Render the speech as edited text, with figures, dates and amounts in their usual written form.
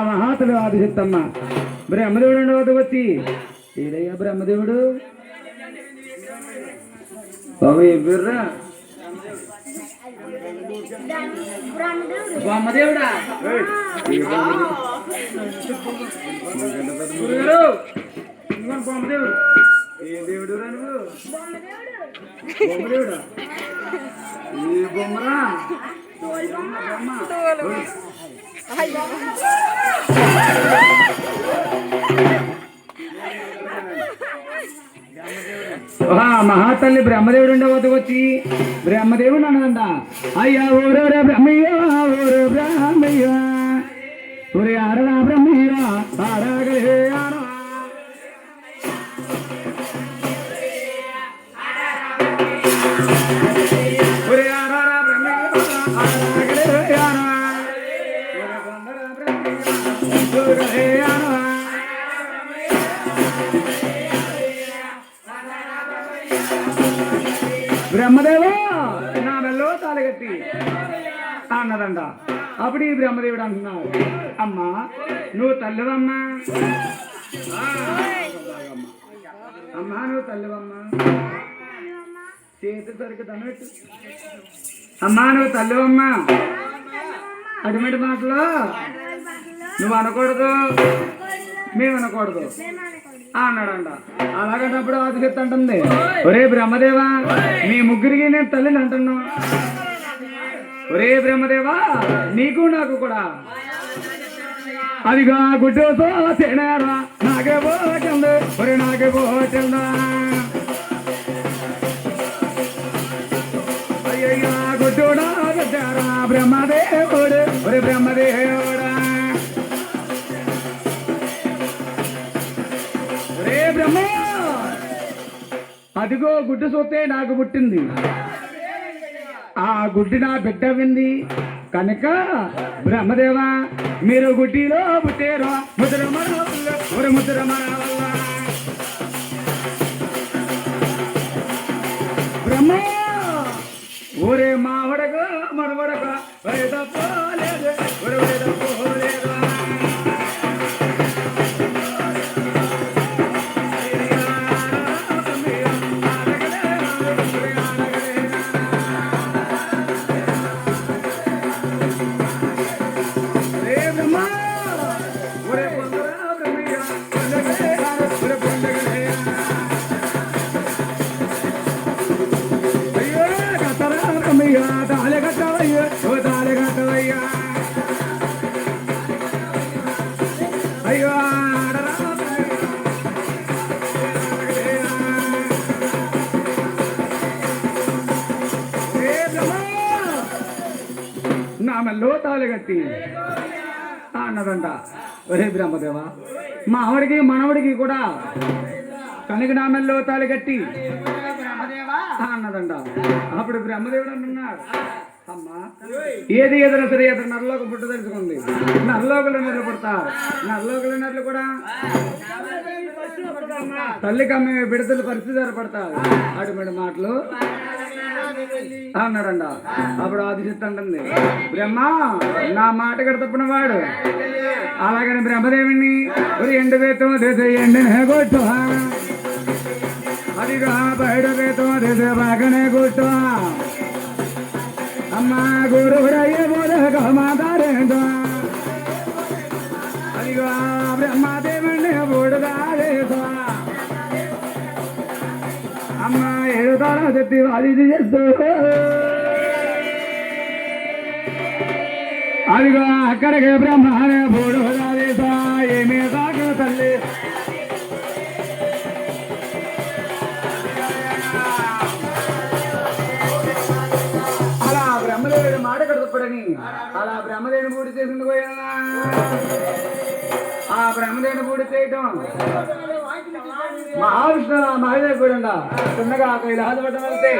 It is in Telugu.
మహాతులు ఆదిశక్తమ్మ బ్రహ్మదేవుడు ఉండవద్దు వచ్చి ఏడయ్యా బ్రహ్మదేవుడు బాబు ఎవ్వర్రా బ్రహ్మదేవుడా బ్రహ్మదేవుడు ఏ దేవుడు రా నువ్వు బొమ్మదేవుడా ఈ బొమ్మరా మహాతల్లి బ్రహ్మదేవుడు ఉండవద్దు వచ్చి బ్రహ్మదేవుడు అన్నదంట అయ్యా ఊరూర బ్రహ్మయ్య ఊరు బ్రహ్మయ్య ఊరి ఆరరా బ్రహ్మయ్య ఆరాగలే ఆరా ఊరి ఆరరా బ్రహ్మయ్య ఆరాగలే ఆరా ఊరి ఆరా బ్రహ్మదేవా నా మెల్లో తాళగట్టి అన్నదంట. అప్పుడు ఈ బ్రహ్మదేవుడు అంటున్నాడు అమ్మా నువ్వు తల్లివమ్మా అమ్మా నువ్వు తల్లివమ్మా చేతి సరికి తనట్టు అమ్మా నువ్వు తల్లివమ్మా అటువంటి మాటలు నువ్వు అనకూడదు మేము అనకూడదు అన్నాడంట. అలాగంటప్పుడు ఆదిశక్తి అంటుంది ఒరే బ్రహ్మదేవా మీ ముగ్గురికి నేను తల్లిని అంటున్నా. ఒరే బ్రహ్మదేవా నీకు నాకు కూడా అదిగా గుడ్డోతో తినారా నాకే పోతుంది ఒరే నాకే పోతుందా అయ్యయ్యా గుడ్డోడా పెట్టారా బ్రహ్మదేవుడు ఒరే బ్రహ్మదేవుడా బ్రహ్మ అదిగో గుడ్డు చూస్తే నాకు పుట్టింది ఆ గుడ్డి నా బిడ్డ వింది కనుక బ్రహ్మదేవా మీరు గుడ్డిలో పుట్టారు ముద్ర బ్రహ్మ ఊరే మావడగా మనవడగా తప్పలేదు నా మెల్లో తాళగట్టి అన్నదంట. ఒరే బ్రహ్మదేవా మా ఆవిడికి మనవడికి కూడా కనుక నా మెల్లో తాళగట్టి అన్నదంట. అప్పుడు బ్రహ్మదేవుడు అంటున్నాడు అమ్మా ఏది ఎదురు సరే ఎదురు నరలోకి పుట్టు తెలుసుకుంది నరలోకలు నిలబడతారు నరలోకలు నర్లు కూడా తల్లికి అమ్మే బిడతలు పరిస్థితి ఏర్పడతారు అటువంటి మాటలు అన్నాడంట. అప్పుడు ఆదిశక్తి అంటుంది బ్రహ్మ నా మాట కడ తప్పిన వాడు అలాగని బ్రహ్మదేవుని ఎండు వేతో దేశ ఎండనే కొట్టు అదిగా బయట వేతో దేశ బాగానే కొట్టు అమ్మా గురువురయ్య బోధక మాతారేంటో అదిగా బ్రహ్మదేవుని బోడుదారేదో అమ్మ ఏడుతారా చెప్పి అది చేస్తూ అదిగో అక్కడికి బ్రహ్మనే బోడుదారేసా ఏమే తాకు తల్లి అలా బ్రహ్మదేవుడు మాట కడుపుడని అలా బ్రహ్మదేవుని పూడి చేసింది పోయా ఆ బ్రహ్మదేవుని పూడి చేయటం మహావిష్ణు మహాదేవుడు చిన్నగా కైలాస పట్టం వెళ్తే